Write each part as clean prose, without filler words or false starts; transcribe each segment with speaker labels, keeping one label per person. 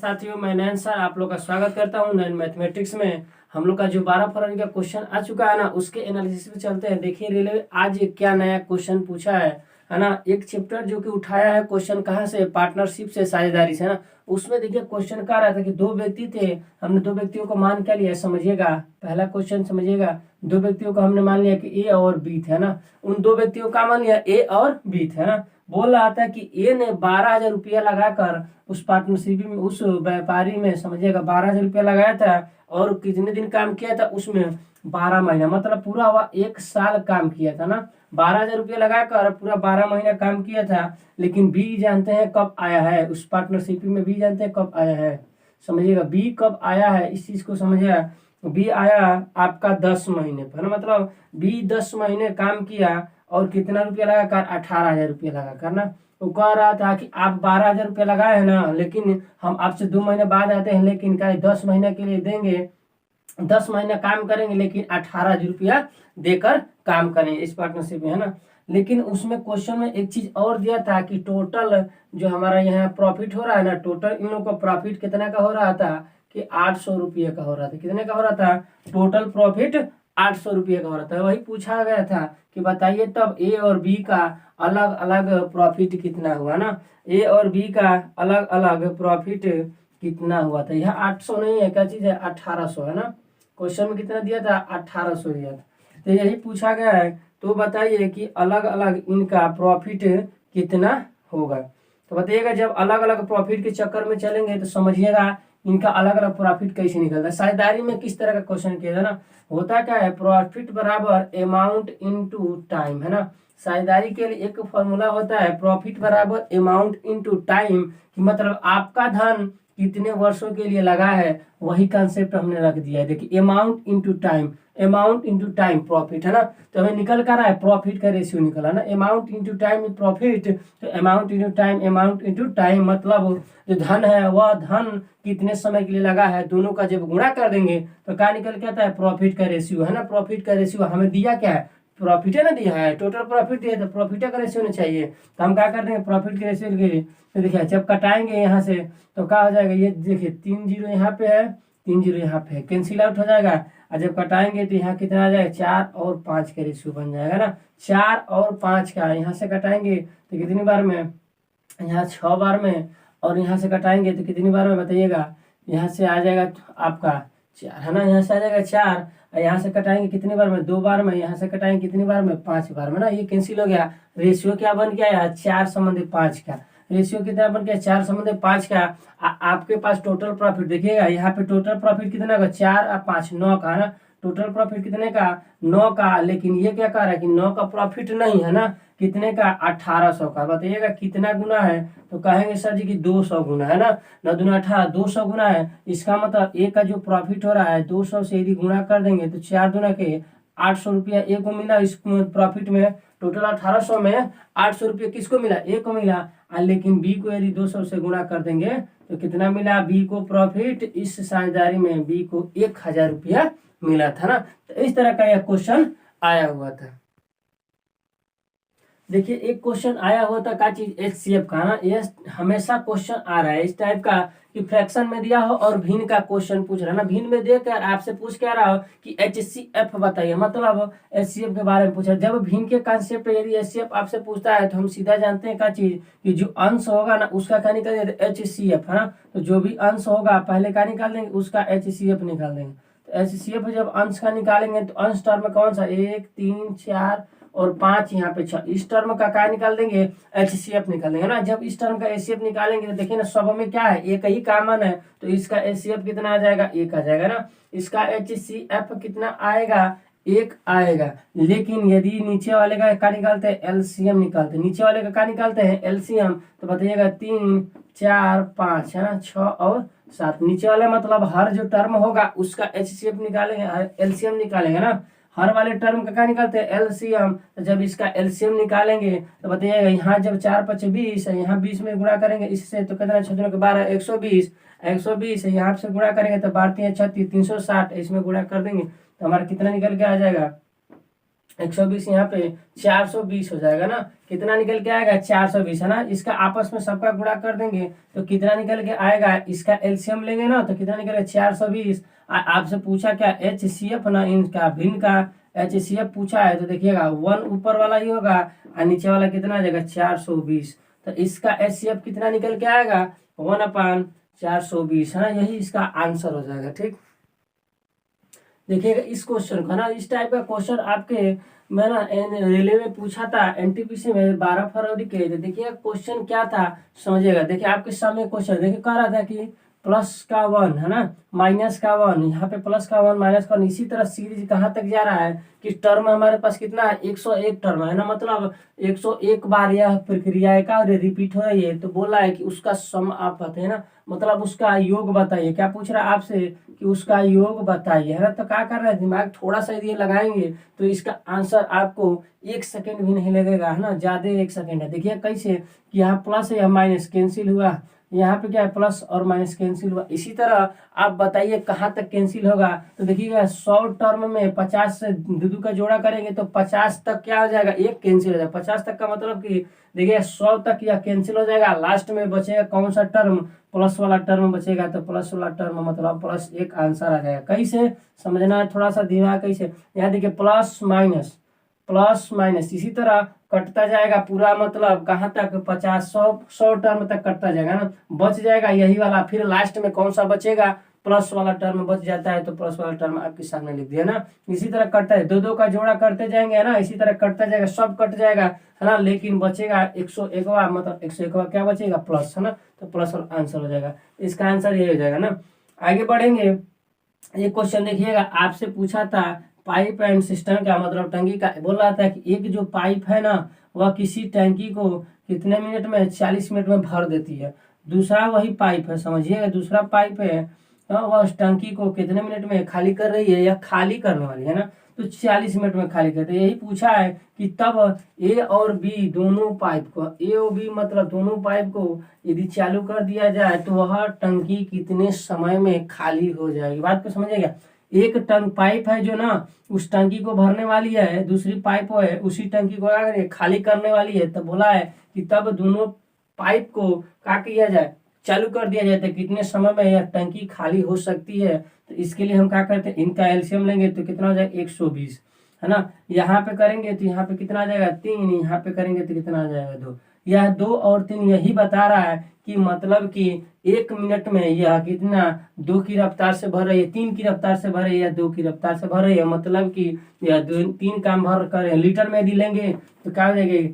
Speaker 1: साथियों, मैं नयन सर आप लोग का स्वागत करता हूं नयन मैथमेटिक्स में। हम लोग का जो 12 फरवरी का क्वेश्चन आ चुका है ना, उसके एनालिसिस पे चलते हैं। देखिए रेलवे आज क्या नया क्वेश्चन पूछा है ना। एक चैप्टर जो कि उठाया है क्वेश्चन कहाँ से, पार्टनरशिप से, साझेदारी से, है ना। उसमें देखिए क्वेश्चन कह रहा था कि दो व्यक्ति थे, हमने दो व्यक्तियों को मान क्या लिया, समझिएगा। पहला क्वेश्चन समझिएगा, दो व्यक्तियों को हमने मान लिया कि ए और बी थे, है ना। उन दो व्यक्तियों का मान लिया ए और बी थे, है ना। बोल रहा था कि ए ने 12,000 रुपया लगाकर उस पार्टनरशिप में, उस व्यापारी में, समझिएगा, 12,000 रुपया लगाया था और कितने दिन काम किया था उसमें, 12 महीना, मतलब पूरा हुआ 1 साल काम किया था ना। 12,000 रुपया लगाकर पूरा 12 महीना काम किया था। लेकिन बी जानते हैं कब आया है उस पार्टनरशिप में, बी जानते हैं कब आया है, समझिएगा। बी कब आया है इस चीज को समझिएगा। बी आया आपका 10 महीने पर, मतलब बी 10 महीने काम किया और कितना रुपया लगाकर, 18,000 रुपया लगाकर ना। वो कह रहा था कि आप 12,000 रुपया लगाए हैं ना, लेकिन हम आपसे 2 महीने बाद आते हैं, लेकिन क्या 10 महीने के लिए देंगे, 10 महीना काम करेंगे, लेकिन 18,000 रुपया देकर काम करेंगे इस पार्टनरशिप में, है ना। लेकिन उसमें क्वेश्चन में एक चीज और दिया था कि टोटल जो हमारा यहाँ प्रॉफिट हो रहा है ना, टोटल इन लोगों का प्रॉफिट कितना का हो रहा था कि 800 रुपये का हो रहा था। कितने का हो रहा था, टोटल प्रॉफिट 800 रुपये का हो रहा था। वही पूछा गया था कि बताइए तब ए और बी का अलग अलग प्रॉफिट कितना हुआ ना। ए और बी का अलग अलग प्रॉफिट कितना हुआ था। यह 800 नहीं है, क्या चीज है, 1800 है ना। क्वेश्चन में कितना दिया था, 1800 दिया था। तो यही पूछा गया है। तो बताइए कि अलग अलग इनका प्रॉफिट कितना होगा। तो बताइएगा, जब अलग अलग प्रॉफिट के चक्कर में चलेंगे तो समझिएगा इनका अलग अलग प्रॉफिट कैसे निकलता है। साझेदारी में किस तरह का क्वेश्चन किया था ना, होता क्या है, प्रॉफिट बराबर अमाउंट इनटू टाइम, है ना। साझेदारी के लिए एक फॉर्मूला होता है, प्रॉफिट बराबर अमाउंट इनटू टाइम, कि मतलब आपका धन कितने वर्षों के लिए लगा है, वही कंसेप्ट हमने रख दिया है। देखिए amount into time, amount into time profit, है ना। तो हमें निकल कर रहा है प्रॉफिट का रेशियो निकला ना, अमाउंट इनटू टाइम प्रॉफिट। तो amount into time, amount into time मतलब जो धन है वह धन कितने समय के लिए लगा है, दोनों का जब गुणा कर देंगे तो क्या निकल के आता है, प्रॉफिट का रेशियो, है ना। प्रॉफिट का रेशियो हमें दिया क्या है, प्रॉफिट है ना दिया है, टोटल प्रॉफिट दिया तो प्रॉफिट का रेशियो नहीं चाहिए। तो हम क्या कर देंगे, प्रॉफिट के रेशियो के लिए। तो देखिए जब कटाएंगे यहाँ से तो क्या हो जाएगा, ये देखिए 3 जीरो यहाँ पे है, 3 जीरो यहाँ पे है, कैंसिल आउट हो जाएगा। और जब कटाएंगे तो यहाँ कितना आ जाएगा, 4 और 5 का रेशियो बन जाएगा ना। 4 और 5 का यहाँ से कटाएंगे तो कितनी बार में, यहाँ 6 बार में, और यहाँ से कटाएंगे तो कितनी बार में बताइएगा, यहाँ से आ जाएगा आपका 4, है ना। यहाँ से आ जाएगा 4 और यहाँ से कटाएंगे कितनी बार में, 2 बार में। यहाँ से कटाएंगे कितनी बार में, 5 बार में ना। ये कैंसिल हो गया, रेशियो क्या बन गया यार, 4/5 का। रेशियो कितना बन गया, 4/5 का। आपके पास टोटल प्रॉफिट देखिएगा, यहाँ पे टोटल प्रॉफिट कितना का, 4 और 5 9 का, है ना। टोटल प्रॉफिट कितने का, 9 का। लेकिन ये क्या कह रहा है कि 9 का प्रॉफिट नहीं है ना, कितने का, 1800 का। बताइएगा कितना गुना है, तो कहेंगे सर जी कि 200 गुना, है ना। 9 दूना 18, 200 गुना है। इसका मतलब ए का जो प्रॉफिट हो रहा है 200 से यदि गुणा कर देंगे तो 4 दूना के 800 रुपया ए को मिला इस प्रॉफिट में। टोटल 1800 में 800 रुपया किसको मिला, ए को मिला। लेकिन बी को यदि 200 से गुणा कर देंगे तो कितना मिला, बी को प्रॉफिट इस साझेदारी में बी को 1000 रुपया मिला था ना। तो इस तरह का यह क्वेश्चन आया हुआ था। देखिए एक क्वेश्चन आया हुआ था का चीज, एचसीएफ का ना। ये हमेशा क्वेश्चन आ रहा है इस टाइप का कि फ्रैक्शन में दिया हो और भिन्न का क्वेश्चन पूछ रहा है ना। भिन्न में देकर आपसे पूछ क्या रहा हो कि एचसीएफ बताइए, मतलब एचसीएफ के बारे में पूछा। जब भिन्न के कॉन्सेप्ट यदि एचसीएफ आपसे पूछता है तो हम सीधा जानते हैं का चीज कि जो अंश होगा ना उसका क्या निकाल देंगे, एचसीएफ, है ना। तो जो भी अंश होगा पहले क्या निकाल देंगे, उसका एचसीएफ निकाल देंगे। तो एचसीएफ जब अंश का निकालेंगे तो अंश टर्म कौन सा, 1 3 4 और 5 यहाँ पे 6, इस टर्म का क्या निकाल देंगे, एचसीएफ निकाल देंगे ना। जब इस टर्म का एचसीएफ निकालेंगे तो देखिए ना सब में क्या है, एक ही कॉमन है, तो इसका एचसीएफ कितना आ जाएगा, 1 आ जाएगा ना। इसका एचसीएफ कितना आएगा, 1 आएगा। लेकिन यदि नीचे वाले का क्या निकालते हैं, एलसीएम निकालते हैं। नीचे वाले का क्या निकालते हैं, एलसीएम। तो बताइएगा 3 4 5, है ना, 6 और 7। नीचे वाला मतलब हर जो टर्म होगा उसका एचसीएफ निकालेंगे, एलसीएम निकालेंगे ना। हर वाले टर्म का क्या निकालते हैं, एलसीएम। तो जब इसका एलसीएम निकालेंगे तो बताइएगा, यहाँ जब 4 5 20 है, यहाँ 20 में गुणा करेंगे इससे तो कितना, 6 के 12 120 है। यहाँ से गुणा करेंगे तो 12 3 36 360, इसमें गुणा कर देंगे तो हमारा कितना निकल के आ जाएगा, 120 यहाँ पे 420 हो जाएगा ना। कितना निकल के आएगा 420 है ना। इसका आपस में सबका गुणा कर देंगे तो कितना निकल के आएगा, इसका एलसीएम लेंगे ना तो कितना निकलेगा 420। आपसे पूछा क्या HCF ना, इनका भिन्न का HCF पूछा है तो देखिएगा 1 ऊपर वाला ही होगा और नीचे वाला कितना आ जाएगा 420। तो इसका HCF कितना निकल के आएगा 1/420 है ना। यही इसका आंसर हो जाएगा। ठीक, देखिएगा इस क्वेश्चन का ना, इस टाइप का क्वेश्चन आपके मैं ना रेलवे में पूछा था NTPC में 12 फरवरी के। तो देखिए क्वेश्चन क्या था समझिएगा। देखिए आपके सामने क्वेश्चन देखिए कह रहा था कि प्लस का 1 है ना, माइनस का 1, यहाँ पे प्लस का 1 माइनस का 1। इसी तरह सीरीज कहाँ तक जा रहा है कि टर्म हमारे पास कितना है 101 टर्म है ना, मतलब 101 बार यह प्रक्रिया का रिपीट हो रही है। तो बोला है कि उसका सम आप बताइए ना, मतलब उसका योग बताइए। क्या पूछ रहा है आपसे कि उसका योग बताइए, है ना। तो क्या कर रहा है, दिमाग थोड़ा सा यदि लगाएंगे तो इसका आंसर आपको 1 सेकेंड भी नहीं लगेगा, है ना, ज्यादा 1 सेकेंड है। देखिए कैसे कि यहाँ प्लस है, यहाँ माइनस कैंसिल हुआ, यहाँ पे क्या है प्लस और माइनस कैंसिल हुआ। इसी तरह आप बताइए कहाँ तक कैंसिल होगा। तो देखिएगा 100 टर्म में 50 से दो का जोड़ा करेंगे तो 50 तक क्या हो जाएगा, एक कैंसिल हो जाएगा। 50 तक का मतलब कि देखिए 100 तक यह कैंसिल हो जाएगा। लास्ट में बचेगा कौन सा टर्म, प्लस वाला टर्म बचेगा। तो प्लस वाला टर्म मतलब प्लस एक आंसर आ जाएगा। कैसे समझना है थोड़ा सा दिमाग कैसे, यहाँ देखिए प्लस माइनस प्लस माइनस इसी तरह कटता जाएगा पूरा, मतलब कहाँ तक 50 100 टर्म तक कटता जाएगा ना, बच जाएगा यही वाला। फिर लास्ट में कौन सा बचेगा, प्लस वाला टर्म बच जाता है। तो प्लस वाला टर्म आपके सामने लिख दिया ना। इसी तरह कटता है, दो का जोड़ा करते जाएंगे है ना, इसी तरह कटता जाएगा, सब कट जाएगा है ना, लेकिन बचेगा 101वां, मतलब 101वां क्या बचेगा प्लस, है ना। तो प्लस वाला आंसर हो जाएगा, इसका आंसर ये हो जाएगा ना। आगे बढ़ेंगे, ये क्वेश्चन देखिएगा आपसे पूछा था पाइप एंड सिस्टम का, मतलब टंकी का। बोल रहा था कि एक जो पाइप है ना वह किसी टंकी को कितने मिनट में 40 मिनट में भर देती है। दूसरा वही पाइप है, समझिएगा दूसरा पाइप है, वह टंकी को कितने मिनट में खाली कर रही है या खाली करने वाली है ना। तो 40 मिनट में खाली करते, यही पूछा है कि तब ए और बी दोनों पाइप को, ए और बी मतलब दोनों पाइप को यदि चालू कर दिया जाए तो वह टंकी कितने समय में खाली हो जाएगी। बात को समझिएगा, एक टंक पाइप है जो ना उस टंकी को भरने वाली है, दूसरी पाइप है उसी टंकी को खाली करने वाली है। तो बोला है कि तब दोनों पाइप को क्या किया जाए, चालू कर दिया जाए तो कितने समय में यह टंकी खाली हो सकती है। तो इसके लिए हम क्या करते हैं, इनका एलसीएम लेंगे तो कितना हो जाएगा 120, है ना। यहाँ पे करेंगे तो यहाँ पे कितना आ जाएगा 3, यहाँ पे करेंगे तो कितना आ जाएगा 2। यह 2 और 3 यही बता रहा है कि मतलब कि 1 मिनट में यह कितना 2 की रफ्तार से भर रही है, 3 की रफ्तार से भर रही है या 2 की रफ्तार से भर रही है। मतलब कि यह 3 काम भर कर लीटर में यदि लेंगे तो क्या हो जाएगा,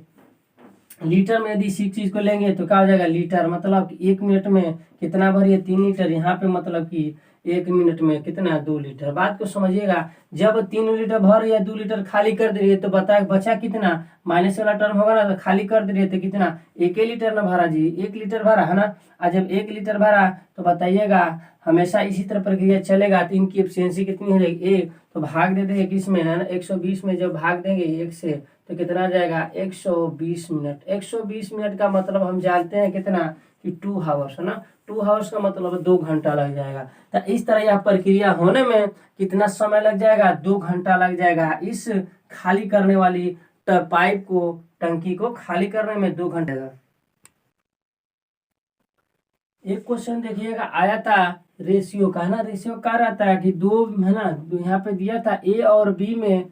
Speaker 1: लीटर में यदि इसी चीज को लेंगे तो क्या हो जाएगा लीटर, मतलब कि 1 मिनट में कितना भरी है 3 लीटर। यहाँ पे मतलब कि 1 मिनट में कितना 2 लीटर। बात को समझिएगा, जब 3 लीटर भर रही है 2 लीटर खाली कर दे रही है तो बता बचा कितना, माइनस वाला टर्म होगा ना, तो खाली कर दे रही है तो कितना 1 लीटर ना भरा जी, 1 लीटर भरा है ना। और जब 1 लीटर भरा तो बताइएगा हमेशा इसी तरह प्रक्रिया चलेगा तो इनकी एफिशिएंसी कितनी हो जाएगी 1। तो भाग दे देंगे किसमें है ना 120 में, जब भाग देंगे 1 से तो कितना आ जाएगा 120 मिनट। 120 मिनट का मतलब हम जानते हैं कितना कि 2 हावर्स है ना। 2 हावर्स का मतलब 2 घंटा लग जाएगा। तो इस तरह यह प्रक्रिया होने में कितना समय लग जाएगा, 2 घंटा लग जाएगा। इस खाली करने वाली पाइप को, टंकी को खाली करने में 2 घंटे लगा। एक क्वेश्चन देखिएगा आया था रेशियो का, है ना। रेशियो क्या रहता है कि 2 है ना, यहाँ पे दिया था ए और बी में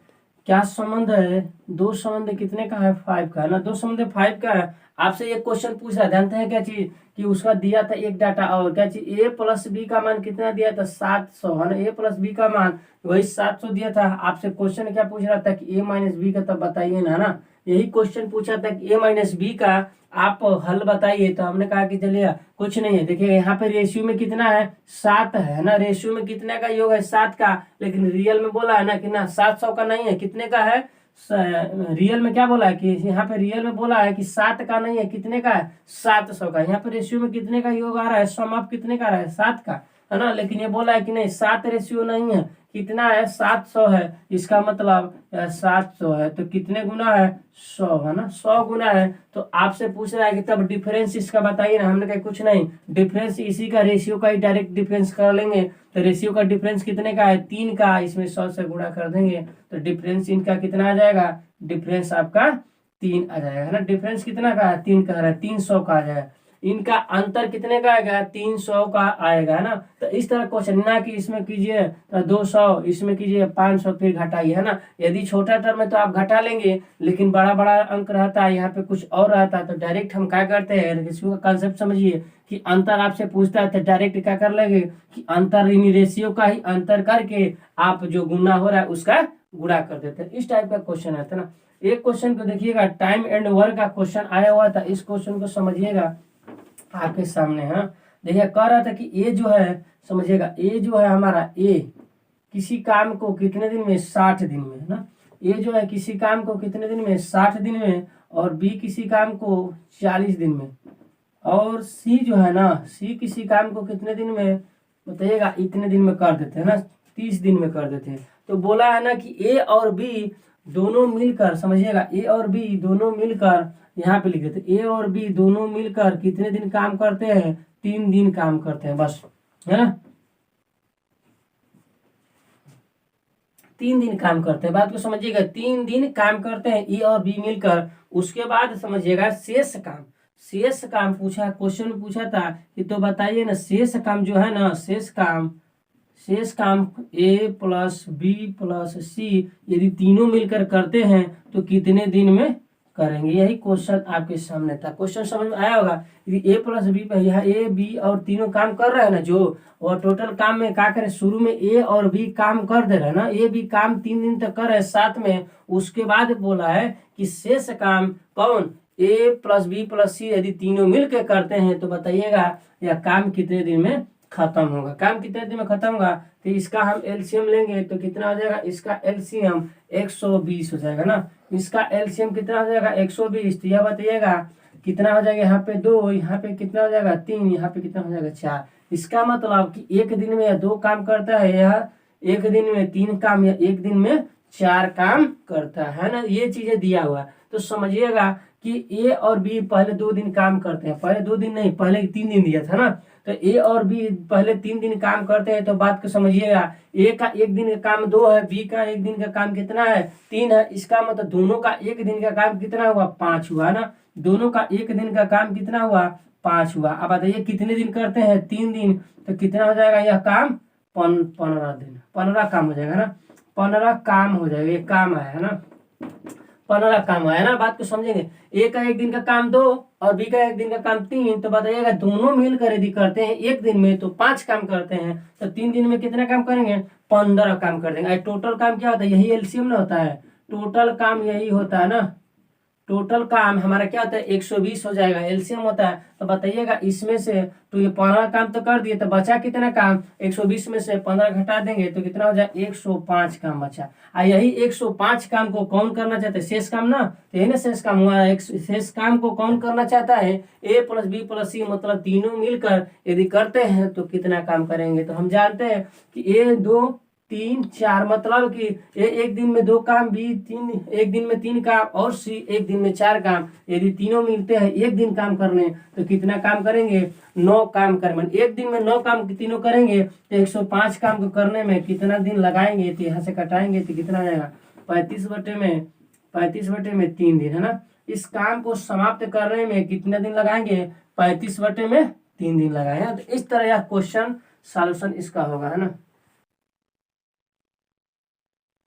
Speaker 1: क्या संबंध है, 2 संबंध कितने का है 5 का, है ना। 2 संबंध 5 का है। आपसे एक क्वेश्चन पूछ रहा है, जानते हैं क्या चीज कि उसका दिया था एक डाटा और क्या चीज, ए प्लस बी का मान कितना दिया था 700, है ना। ए प्लस बी का मान वही 700 दिया था। आपसे क्वेश्चन क्या पूछ रहा था कि ए माइनस बी का, तब बताइए ना, है ना। यही क्वेश्चन पूछा था कि ए माइनस बी का आप हल बताइए। तो हमने कहा कि चलिए कुछ नहीं है, देखिए यहाँ पे रेशियो में कितना है 7 है ना। रेशियो में कितने का योग है 7 का, लेकिन रियल में बोला है ना कि ना 700 का नहीं है, कितने का है रियल में क्या बोला है कि यहाँ पे रियल में बोला है कि 7 का नहीं है, कितने का है 700 का। यहाँ पे रेशियो में कितने का योग आ रहा है, सम अप कितने का आ रहा है 7 का, है ना। लेकिन ये बोला है कि नहीं 7 रेशियो नहीं है, कितना है 700 है। इसका मतलब 700 है तो कितने गुना है 100, है ना, 100 गुना है। तो आपसे पूछ रहा है कि तब डिफरेंस इसका बताइए ना। हमने कहा कुछ नहीं, डिफरेंस इसी का रेशियो का ही डायरेक्ट डिफरेंस कर लेंगे तो रेशियो का डिफरेंस कितने का है 3 का, इसमें 100 से गुणा कर देंगे तो डिफरेंस इनका कितना आ जाएगा, डिफरेंस आपका 3 आ जाएगा, है ना। डिफरेंस कितना का है 3 का है, 300 का आ जाएगा। इनका अंतर कितने का आएगा 300 का आएगा, है ना। तो इस तरह क्वेश्चन ना कि इसमें कीजिए तो 200, इसमें कीजिए 500, फिर घटाइए, है ना। यदि छोटा टर्म है तो आप घटा लेंगे, लेकिन बड़ा बड़ा अंक रहता है यहाँ पे कुछ और रहता है तो डायरेक्ट हम क्या करते हैं, रेशियो का कंसेप्ट समझिए कि अंतर आपसे पूछता है तो डायरेक्ट क्या कर लेंगे कि अंतर इन रेशियो का ही अंतर करके आप जो गुना हो रहा है उसका गुणा कर देते हैं। इस टाइप का क्वेश्चन आता है ना। एक क्वेश्चन को देखिएगा, टाइम एंड वर्क का क्वेश्चन आया हुआ था, इस क्वेश्चन को समझिएगा आपके सामने। हाँ देखिए कह रहा था कि ए जो है, समझिएगा ए जो है हमारा, ए किसी काम को कितने दिन में 60 दिन में, है ना। ए जो है किसी काम को कितने दिन में 60 दिन में, और बी किसी काम को 40 दिन में, और सी जो है ना, सी किसी काम को कितने दिन में बताइएगा, इतने दिन में कर देते हैं ना, 30 दिन में कर देते हैं। तो बोला है ना कि ए और बी दोनों मिलकर, समझिएगा ए और बी दोनों मिलकर, यहाँ पे लिख देते ए और बी दोनों मिलकर कितने दिन काम करते हैं, 3 दिन काम करते हैं बस, है ना। 3 दिन काम करते हैं, बात को समझिएगा, 3 दिन काम करते हैं ए और बी मिलकर। उसके बाद समझिएगा शेष काम, शेष काम पूछा, क्वेश्चन में पूछा था कि तो बताइए ना शेष काम जो है ना, शेष काम ए प्लस बी प्लस सी यदि तीनों मिलकर करते हैं तो कितने दिन में करेंगे। यही क्वेश्चन आपके सामने था। क्वेश्चन समझ में आया होगा। यदि ए प्लस बी पर यहाँ ए बी और तीनों काम कर रहे हैं ना जो, और टोटल काम में क्या करें, शुरू में ए और बी काम कर दे रहे हैं ना, ए बी काम 3 दिन तक कर रहे हैं साथ में। उसके बाद बोला है कि शेष काम कौन, ए प्लस बी प्लस सी यदि तीनों मिलकर करते हैं तो बताइएगा यह काम कितने दिन में खत्म होगा। काम कितने दिन में खत्म होगा, तो इसका हम एलसीएम लेंगे तो कितना हो जाएगा, इसका एलसीएम 120 हो जाएगा ना। इसका एलसीएम कितना हो जाएगा 120, तो यह बताइएगा कितना हो जाएगा, यहाँ पे 2, यहाँ पे कितना हो जाएगा 3, यहाँ पे कितना हो जाएगा 4। इसका मतलब कि एक दिन में यह 2 काम करता है, यह एक दिन में 3 काम या एक दिन में 4 काम करता है ना। ये चीजें दिया हुआ है तो समझिएगा कि ए और बी पहले 2 दिन काम करते हैं, पहले 2 दिन नहीं, पहले 3 दिन दिया था ना। तो ए और बी पहले 3 दिन काम करते हैं, तो बात को समझिएगा, ए का एक दिन का काम 2 है, बी का एक दिन का काम कितना है 3 है। इसका मतलब दोनों का एक दिन का काम कितना हुआ 5 हुआ ना। दोनों का एक दिन का काम कितना हुआ 5 हुआ। अब बताइए कितने दिन करते हैं 3 दिन, तो कितना हो जाएगा यह काम 15 दिन, 15 काम हो जाएगा ना, 15 काम हो जाएगा। ये काम आया है ना, 15 काम आया ना। बात को समझेंगे, ए का एक दिन का काम 2 और बी का एक दिन का काम 3, तो बताइएगा दोनों मिलकर यदि करते हैं एक दिन में तो 5 काम करते हैं, तो 3 दिन में कितना काम करेंगे 15 काम कर देंगे। टोटल काम क्या होता है, यही एलसीएम ना होता है, टोटल काम यही होता है ना। टोटल काम हमारा क्या होता है 120 हो जाएगा, एलसीएम होता है। तो बताइएगा इसमें से तो ये 15 काम तो कर दिए, तो बचा कितना काम, 120 में से 15 घटा देंगे तो कितना हो जाए 105 काम बचा। यही 105 काम को कौन करना चाहते हैं, शेष काम ना, तो यही ना शेष काम हुआ। शेष काम को कौन करना चाहता है, ए प्लस बी प्लस सी, मतलब तीनों मिलकर यदि करते हैं तो कितना काम करेंगे। तो हम जानते हैं कि ए 2 3 4, मतलब कि ए एक दिन में 2 काम, बी 3 एक दिन में 3 काम, और सी एक दिन में 4 काम। यदि तीनों मिलते हैं एक दिन काम करने तो कितना काम करेंगे 9 काम करेंगे। एक दिन में 9 काम तीनों करेंगे तो 105 काम को करने में कितना दिन लगाएंगे, तो यहाँ से कटाएंगे तो कितना आ जाएगा 35/3 दिन, है ना। इस काम को समाप्त करने में कितने दिन लगाएंगे 35/3 दिन लगाएंगे। तो इस तरह यह क्वेश्चन सॉल्यूशन इसका होगा, है ना।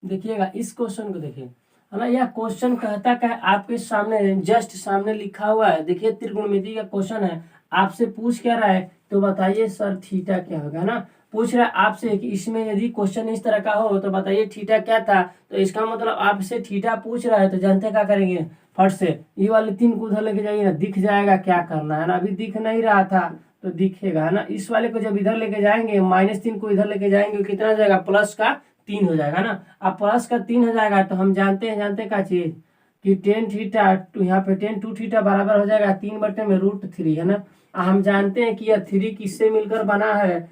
Speaker 1: देखिएगा इस क्वेश्चन को देखिए, है ना। यह क्वेश्चन कहता क्या है, आपके सामने जस्ट सामने लिखा हुआ है। देखिए त्रिकोणमिति का क्वेश्चन है, आपसे पूछ क्या रहा है, तो बताइए सर थीटा क्या होगा ना। पूछ रहा है आपसे कि इसमें यदि क्वेश्चन इस तरह का हो तो बताइए थीटा क्या था। तो इसका मतलब आपसे थीटा पूछ रहा है, तो जानते क्या करेंगे, फट से ये वाले 3 को उधर लेके जाइए ना, दिख जाएगा क्या करना है ना। अभी दिख नहीं रहा था तो दिखेगा, है ना। इस वाले को जब इधर लेके जाएंगे, -3 को इधर लेके जाएंगे, कितना हो जाएगा प्लस का 3 हो जाएगा ना। अब प्लस का 3 हो जाएगा तो हम जानते हैं क्या चीज कि tan थीटा, तो यहाँ पे tan 2 थीटा बराबर हो जाएगा 3/√3, है ना। हम जानते हैं कि यह 3 किससे मिलकर बना है,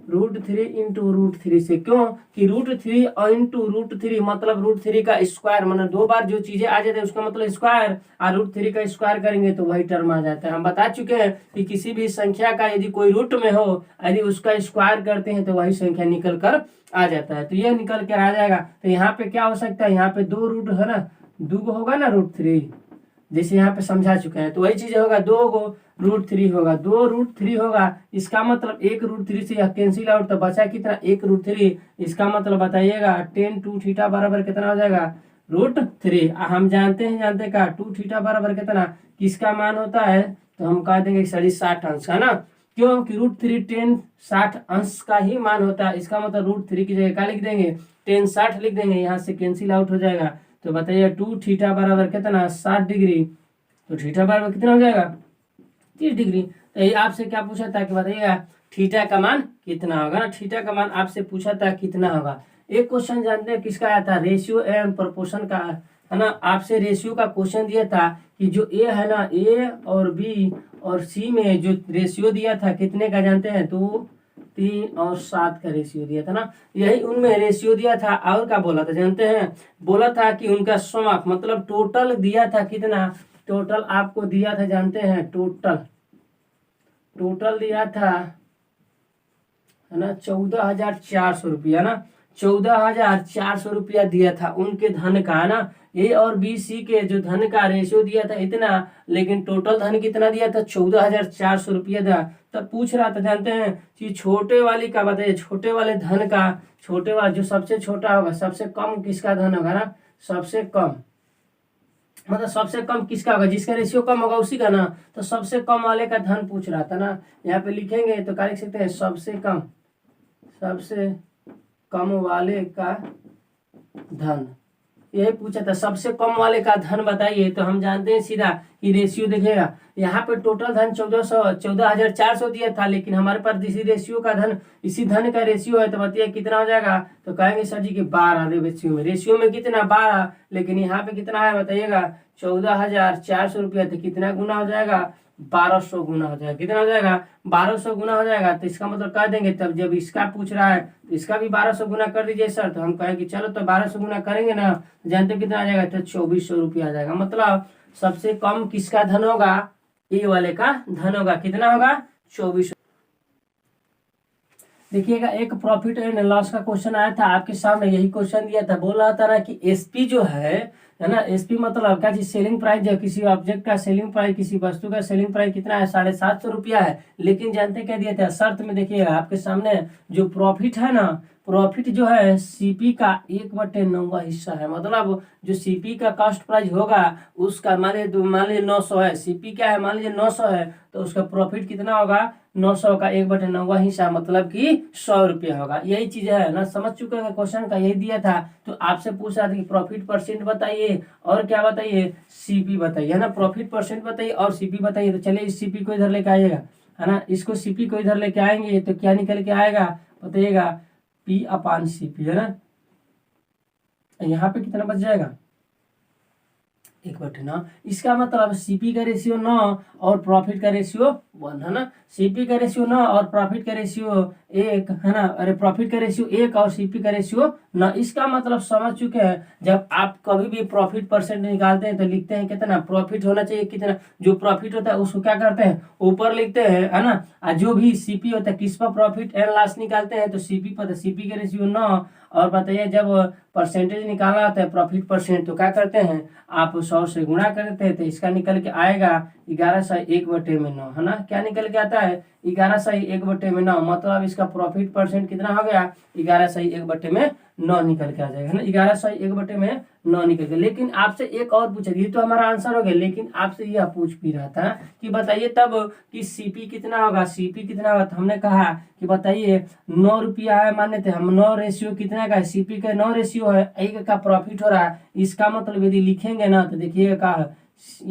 Speaker 1: √3 इंटू √3 से। क्यों कि √3 और इंटू √3 मतलब √3 का स्क्वायर, मतलब दो बार जो चीजें आ जाती है उसका मतलब स्क्वायर, और √3 का स्क्वायर करेंगे तो वही टर्म आ जाता है। हम बता चुके हैं कि किसी भी संख्या का यदि कोई रूट में हो, यदि उसका स्क्वायर करते हैं तो वही संख्या निकल कर आ जाता है। तो यह निकल कर आ जाएगा। तो यहाँ पे क्या हो सकता है, यहाँ पे दो रूट है ना, दो होगा ना √3, जैसे यहाँ पे समझा चुके हैं। तो वही चीज होगा, दो गो √3 होगा, दो √3 होगा। इसका मतलब एक √3 से यह कैंसिल आउट, तो बचा कितना, एक √3। इसका मतलब बताइएगा tan 2θ बराबर कितना हो जाएगा, √3। हम जानते का 2θ बराबर कितना, किसका मान होता है, तो हम कह देंगे सर 60 अंश का ना। क्यों कि √3 tan 60 अंश का ही मान होता है। इसका मतलब √3 की जगह क्या लिख देंगे, tan 60 लिख देंगे, यहाँ से कैंसिल आउट हो जाएगा। तो बताइए 2θ बराबर कितना, 60 डिग्री। तो थीटा बराबर कितना हो जाएगा, 30 डिग्री। तो ये आपसे क्या पूछा था कि बताइएगा थीटा का मान कितना होगा ना, थीटा का मान आपसे पूछा था कितना होगा। एक क्वेश्चन जानते हैं किसका आया था, रेशियो एंड प्रोपोर्शन का है ना। आपसे रेशियो का क्वेश्चन दिया था कि जो ए है ना, ए और बी और सी में जो रेशियो दिया था कितने का जानते हैं, 2, 3 और 7 का रेशियो दिया था ना। यही उनमें रेशियो दिया था। और क्या बोला था जानते हैं, बोला था कि उनका सम मतलब टोटल दिया था कितना, टोटल आपको दिया था जानते हैं, टोटल दिया था है ना 14,400 रुपया ना, 14,400 रुपया दिया था उनके धन का है ना। ए और बी सी के जो धन का रेशियो दिया था इतना, लेकिन टोटल धन कितना दिया था, 14,400 रुपया था। तब पूछ रहा था जानते हैं कि छोटे वाली का बताइए, छोटे वाले धन का, छोटे वाला जो सबसे छोटा होगा, सबसे कम किसका धन होगा ना, सबसे कम मतलब सबसे कम किसका होगा, जिसका रेशियो कम होगा उसी का ना। तो सबसे कम वाले का धन पूछ रहा था ना। यहाँ पे लिखेंगे तो क्या लिख सकते हैं, सबसे कम वाले का धन, यही पूछा था, सबसे कम वाले का धन बताइए। तो हम जानते हैं सीधा कि रेशियो देखिएगा, यहाँ पे टोटल धन 14,400 दिया था, लेकिन हमारे पास इसी रेशियो का धन, इसी धन का रेशियो है। तो बताइए कितना हो जाएगा, तो कहेंगे सर जी कि 12 रेशियो में कितना 12, लेकिन यहाँ पे कितना है बताइएगा 14,400 रुपया। तो कितना गुना हो जाएगा, 1200 गुना हो जाएगा। कितना हो जाएगा, 1200 गुना हो जाएगा। तो इसका मतलब कह देंगे, तब जब इसका पूछ रहा है तो इसका भी 1200 गुना कर दीजिए सर। तो हम कहेंगे चलो तो 1200 गुना करेंगे ना, जानते कितना आ जाएगा, तो 2400 रुपया आ जाएगा। मतलब सबसे कम किसका धन होगा, ए वाले का धन होगा। कितना होगा, 2400। देखिएगा एक प्रॉफिट एंड लॉस का क्वेश्चन आया था आपके सामने, यही क्वेश्चन दिया था। बोल रहा था ना कि एसपी जो है ना, एसपी मतलब क्या चीज, सेलिंग प्राइस जो किसी ऑब्जेक्ट का सेलिंग प्राइस, किसी वस्तु का सेलिंग प्राइस कितना है, 750 रुपया है। लेकिन जानते क्या दिया था शर्त में, देखिएगा आपके सामने जो प्रॉफिट है ना, प्रॉफिट जो है सीपी का 1/9 हिस्सा है। मतलब जो सीपी का कॉस्ट प्राइस होगा उसका मान लीजिए 900 है, सीपी क्या है मान लीजिए 900 है, तो उसका प्रॉफिट कितना होगा, 900 का 1/9 हिस्सा मतलब कि 100 रुपया होगा। यही चीज है ना, समझ चुके हैं क्वेश्चन का, यही दिया था। तो आपसे पूछ रहा था कि प्रॉफिट परसेंट बताइए और क्या बताइए, सीपी बताइए है ना, प्रॉफिट परसेंट बताइए और सीपी बताइए। तो चलिए इस सीपी को इधर लेके आइएगा है ना, इसको सीपी को इधर लेके आएंगे तो क्या निकल के आएगा बताइएगा, P/CP है ना। यहाँ पे कितना बच जाएगा, 1/9। इसका मतलब सीपी का रेशियो 9 और प्रॉफिट का रेशियो 1 है ना। सीपी का रेशियो 9 और प्रॉफिट का रेशियो 1 है ना, अरे प्रॉफिट का रेशियो 1 और सीपी का रेशियो 9। इसका मतलब समझ चुके हैं, जब आप कभी भी प्रॉफिट परसेंट निकालते हैं तो लिखते हैं कितना प्रॉफिट होना चाहिए, कितना जो प्रॉफिट होता है उसको क्या करते हैं ऊपर लिखते हैं है ना। और जो भी सीपी होता है किस पर प्रॉफिट एंड लॉस निकालते हैं, तो सीपी पर, सीपी का रेशियो 9। और बताइए जब परसेंटेज निकालना होता है प्रॉफिट परसेंट, तो क्या करते हैं आप 100 से गुणा करते हैं, तो इसका निकल के आएगा 11/1/9 है ना। क्या निकल के आता है, 11/1/9। मतलब इसका प्रॉफिट परसेंट कितना हो गया, 11/1/9 निकल के आ जाएगा है ना, 11/1/9 निकल के। लेकिन आपसे एक और पूछा, ये तो हमारा आंसर हो गया, लेकिन आपसे यह पूछ भी रहा था कि बताइए तब कि सीपी कितना होगा, सीपी कितना होगा। तो हमने कहा कि बताइए 9 रुपया है, माने थे हम 9 रेशियो कितना का, सीपी का 9 रेशियो है, 1 का प्रॉफिट हो रहा है। इसका मतलब यदि लिखेंगे ना तो देखिए का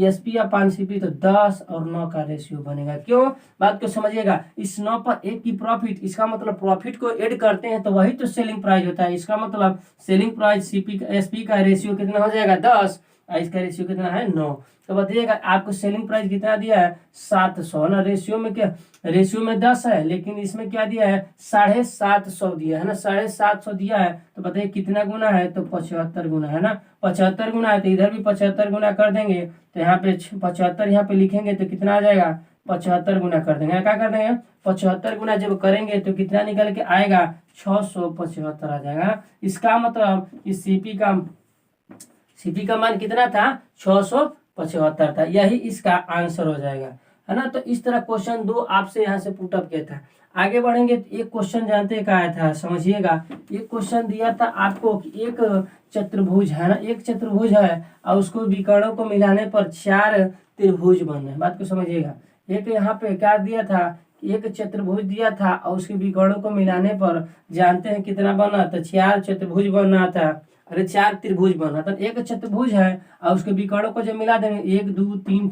Speaker 1: SP/CP तो 10 और 9 का रेशियो बनेगा। क्यों, बात को समझिएगा, इस 9 पर 1 की प्रॉफिट, इसका मतलब प्रॉफिट को ऐड करते हैं तो वही तो सेलिंग प्राइस होता है। इसका मतलब सेलिंग प्राइस सीपी का, एसपी का रेशियो कितना हो जाएगा 10, इसका रेशियो कितना है 9। तो बताइएगा आपको सेलिंग प्राइस कितना दिया है 700 ना। रेशियो में क्या, रेशियो में 10 है, लेकिन इसमें क्या दिया है 750 दिया है ना, 750 दिया है। तो बताइए कितना गुना है, तो 75 गुना है ना, 75 गुना है। तो इधर भी 75 गुना कर देंगे, तो यहाँ पे 75 यहाँ पे लिखेंगे तो कितना आ जाएगा 75 गुना कर देंगे। क्या कर देंगे 75 गुना जब करेंगे तो कितना निकल के आएगा 675 आ जाएगा। इसका मतलब इस सीपी का मान कितना था 675 था। यही इसका आंसर हो जाएगा, है ना। तो इस तरह क्वेश्चन 2 आपसे यहाँ से पुटअप किया था। आगे बढ़ेंगे तो एक क्वेश्चन जानते हैं क्या आया था, समझिएगा। एक क्वेश्चन दिया था आपको कि एक चतुर्भुज है ना, एक चतुर्भुज है और उसको विकर्णों को मिलाने पर 4 त्रिभुज बन रहे हैं। बात को समझिएगा। एक यहाँ पे क्या दिया था, एक चतुर्भुज दिया था और उसके विकर्णों को मिलाने पर जानते हैं कितना बना, तो 4 चतुर्भुज बना था। अरे 4 त्रिभुज बना था। एक चतुर्भुज है और उसके विकर्णों को जब मिला देंगे 1 2 3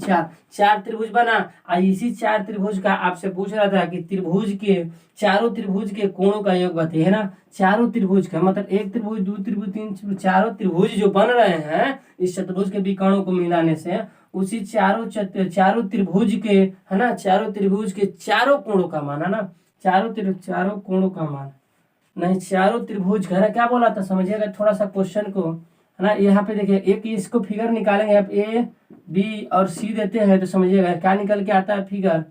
Speaker 1: 4 त्रिभुज बना। और इसी 4 त्रिभुज का आपसे पूछ रहा था कि त्रिभुज के चारों त्रिभुज के कोणों का योग बताइए, है ना। चारों त्रिभुज का मतलब एक त्रिभुज 2 त्रिभुज 3 त्रिभुज, चारों त्रिभुज जो बन रहे हैं इस चतुर्भुज के विकर्णों को मिलाने से, उसी चारों त्रिभुज के, है ना, चारों त्रिभुज के चारों कोणों का मान, है ना, चारों कोणों का मान नहीं, चारों त्रिभुज का है। क्या बोला था समझिएगा थोड़ा सा क्वेश्चन को, है ना। यहाँ पे देखिए एक इसको फिगर निकालेंगे आप, ए बी और सी देते हैं तो समझिएगा क्या निकल के आता है फिगर।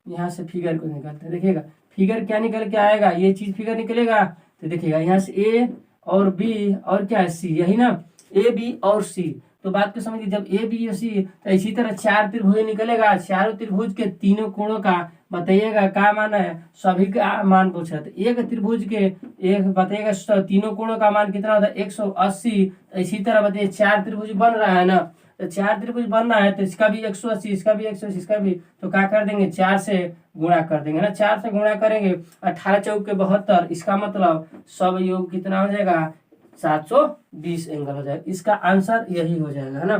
Speaker 1: यहाँ से फिगर को निकालते हैं, देखिएगा फिगर क्या निकल के आएगा, ये चीज फिगर निकलेगा। तो देखिएगा यहाँ से ए और बी और क्या है सी, यही ना, ए बी और सी। तो बात को समझिए, जब ए बी और सी, तो इसी तरह 4 त्रिभुज निकलेगा, चारों त्रिभुज के तीनों कोणों का बताइएगा क्या मान है, सभी का मान पूछ रहा था। एक त्रिभुज के एक बताइएगा तीनों कोणों का मान कितना होता है 180। तो इसी तरह बताइए 4 त्रिभुज बन रहा है ना, तो 4 त्रिभुज बनना है तो इसका भी 180, इसका भी 180, इसका भी, तो क्या कर देंगे 4 से गुणा कर देंगे ना। 4 से गुणा करेंगे 18 चौक के 72, इसका मतलब सब योग कितना हो जाएगा 720 एंगल हो जाएगा। इसका आंसर यही हो जाएगा, है ना।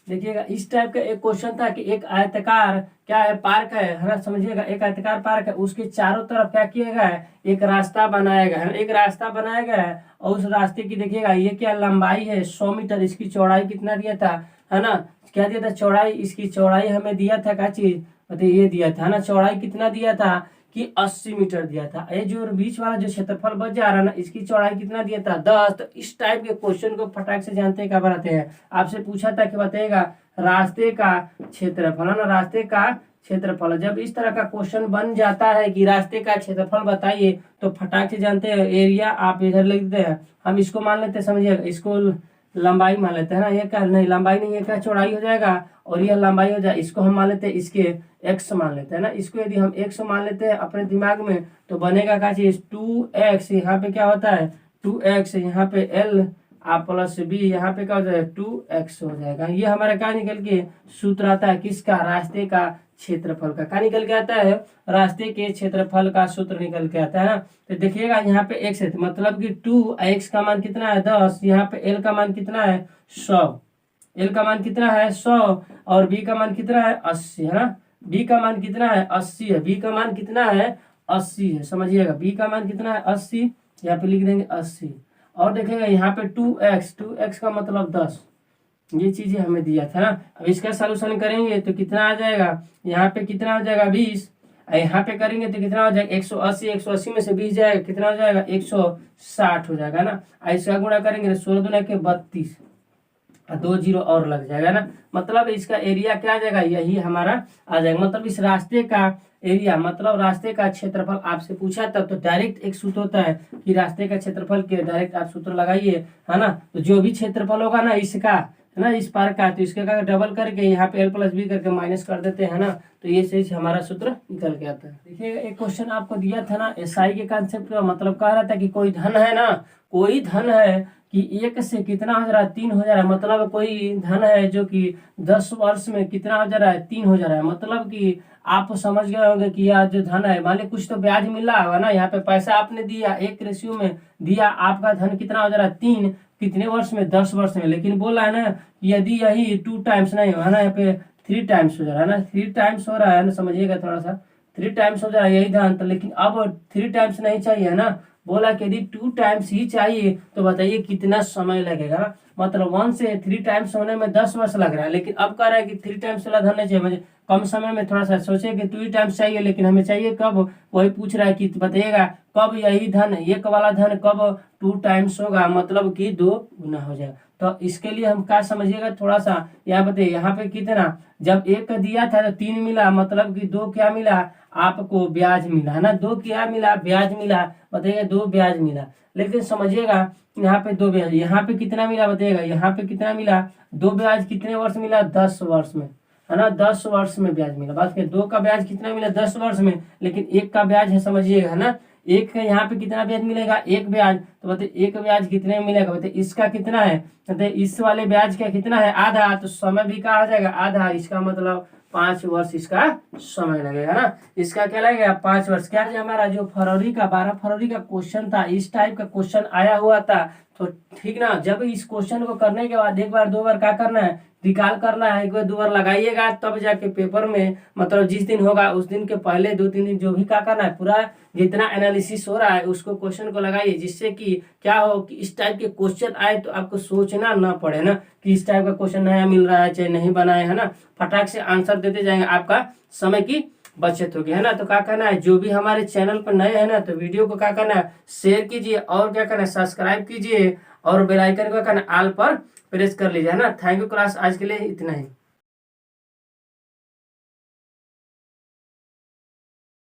Speaker 1: देखिएगा इस टाइप का एक क्वेश्चन था कि एक आयताकार क्या है पार्क है ना, समझिएगा एक आयताकार पार्क है, उसके चारों तरफ क्या किया गया है, एक रास्ता बनाया गया है, एक रास्ता बनाया गया है। और उस रास्ते की देखिएगा ये क्या लंबाई है 100 मीटर, इसकी चौड़ाई कितना दिया था, है ना, क्या दिया था चौड़ाई, इसकी चौड़ाई हमें दिया था क्या चीज, बताइए ये दिया था ना, चौड़ाई कितना दिया था कि 80 मीटर दिया था। ये जो बीच वाला जो क्षेत्रफल बच जा रहा है ना, इसकी चौड़ाई कितना दिया था 10। तो इस टाइप के क्वेश्चन को फटाक से जानते हैं क्या बनाते हैं। आपसे पूछा था कि बताइएगा रास्ते का क्षेत्रफल, है ना, रास्ते का क्षेत्रफल। जब इस तरह का क्वेश्चन बन जाता है कि रास्ते का क्षेत्रफल बताइए, तो फटाक से जानते हैं एरिया आप इधर लिख देते हैं, हम इसको मान लेते हैं, समझिएगा इसको लंबाई मान लेते हैं ना, ये क्या नहीं लंबाई नहीं है क्या चौड़ाई हो जाएगा, और यह लंबाई हो जाए, इसको हम मान लेते हैं इसके x मान लेते हैं ना। इसको यदि हम x मान लेते हैं अपने दिमाग में, तो बनेगा क्या चीज 2x, यहाँ पे क्या होता है 2x, यहाँ पे l आप प्लस b, यहाँ पे क्या हो जाएगा 2x हो जाएगा। ये हमारा क्या निकल के सूत्र आता है किसका, रास्ते का क्षेत्रफल का। क्या निकल के आता है, रास्ते के क्षेत्रफल का सूत्र निकल के आता है ना। तो देखिएगा यहाँ पे x है, मतलब कि 2x का मान कितना है 10, यहाँ पे l का मान कितना है 100, l का मान कितना है 100, और b का मान कितना है 80, है ना, b का मान कितना है 80 है, b का मान कितना है 80 है, समझिएगा b का मान कितना है 80, यहाँ पे लिख देंगे 80। और देखेंगे यहाँ पे 2x का मतलब 10, ये चीजें हमें दिया था ना। अब इसका सॉल्यूशन करेंगे तो कितना आ जाएगा, यहाँ पे कितना हो जाएगा 20, यहाँ पे करेंगे तो कितना हो जाएगा 180, 180 में से 20 जाएगा कितना हो जाएगा 160 हो जाएगा ना। इसका गुणा करेंगे तो 16 दूना के 32, 2 जीरो और लग जाएगा ना। मतलब इसका एरिया क्या आ जाएगा, यही हमारा आ जाएगा। मतलब इस रास्ते का एरिया, मतलब रास्ते का क्षेत्रफल आपसे पूछा था, तो डायरेक्ट एक सूत्र होता है कि रास्ते का क्षेत्रफल के डायरेक्ट आप सूत्र लगाइए, है ना। तो जो भी क्षेत्रफल होगा ना इसका, है ना, इस पार का, तो इसके का डबल करके यहाँ पे l प्लस बी करके माइनस कर देते हैं ना, तो ये चीज हमारा सूत्र निकल के आता है। देखिए एक क्वेश्चन आपको दिया था ना एसआई के कॉन्सेप्ट का, मतलब कह रहा था कि कोई धन है ना, कोई धन है कि 1 से कितना हो जा रहा है 3 हो जा रहा है, मतलब कोई धन है जो कि 10 वर्ष में कितना हो जा रहा है 3 हो जा रहा है। मतलब कि आप समझ गए होंगे कि यह जो धन है, मान ली कुछ तो ब्याज मिल रहा होगा ना, यहाँ पे पैसा आपने दिया 1 रेशियो में दिया, आपका धन कितना हो जा रहा है 3, कितने वर्ष में 10 वर्ष में। लेकिन बोला है ना यदि यही 2 टाइम्स नहीं हो, है ना, यहाँ पे 3 टाइम्स हो जा रहा है ना, 3 टाइम्स हो रहा है ना, समझिएगा थोड़ा सा 3 टाइम्स हो जा रहा है यही धन, तो लेकिन अब 3 टाइम्स नहीं चाहिए, है ना, बोला कि यदि 2 टाइम्स ही चाहिए तो बताइए कितना समय लगेगा। मतलब 1 से 3 टाइम्स होने में 10 वर्ष लग रहा है, लेकिन अब कह रहा है कि 3 टाइम्स वाला धन नहीं चाहिए, मुझे कम समय में थोड़ा सा सोचे कि 2 टाइम्स चाहिए, लेकिन हमें चाहिए कब, वही पूछ रहा है कि बताइएगा कब यही धन, एक वाला धन कब 2 टाइम्स होगा, मतलब कि 2 गुना हो जाएगा। तो इसके लिए हम क्या समझिएगा थोड़ा सा, यहाँ बताइए यहाँ पे कितना, जब 1 दिया था तो 3 मिला, मतलब कि 2 क्या मिला आपको, ब्याज मिला है ना। 2 क्या मिला, ब्याज मिला, बताइए 2 ब्याज मिला। लेकिन समझिएगा यहाँ पे 2 ब्याज, यहाँ पे कितना मिला बताइएगा, यहाँ पे कितना मिला, 2 ब्याज कितने वर्ष मिला, 10 वर्ष में, है ना, 10 वर्ष में ब्याज मिला। बात करें 2 का ब्याज कितना मिला 10 वर्ष में, लेकिन 1 का ब्याज है समझिएगा, है ना। 1 का यहाँ पे कितना ब्याज मिलेगा, 1 ब्याज, तो बताइए 1 ब्याज कितने में मिलेगा, बताइए इसका कितना है, बताइए इस वाले ब्याज का कितना है, आधा, तो समय भी कहा आ जाएगा आधा, इसका मतलब 5 वर्ष इसका समय लगेगा ना। इसका क्या लगेगा 5 वर्ष। क्या हमारा जो फरवरी का 12 फरवरी का क्वेश्चन था, इस टाइप का क्वेश्चन आया हुआ था, तो ठीक ना। जब इस क्वेश्चन को करने के बाद 1 बार 2 बार क्या करना है, निकाल करना है, 1 बार 2 बार लगाइएगा, तब जाके पेपर में, मतलब जिस दिन होगा उस दिन के पहले 2-3 दिन जो भी क्या करना है, पूरा जितना एनालिसिस हो रहा है उसको क्वेश्चन को लगाइए, जिससे कि क्या हो कि इस टाइप के क्वेश्चन आए तो आपको सोचना ना पड़े ना, कि इस टाइप का क्वेश्चन नया मिल रहा है चाहे नहीं बनाए, है ना, फटाक से आंसर देते जाएंगे, आपका समय की बचत होगी, है ना। तो क्या करना है, जो भी हमारे चैनल पर नए हैं ना, तो वीडियो को क्या करना है, शेयर कीजिए, और क्या करना है, सब्सक्राइब कीजिए, और बेल आइकन को करना ऑल पर प्रेस कर लीजिए, है ना। थैंक यू क्लास, आज के लिए इतना ही।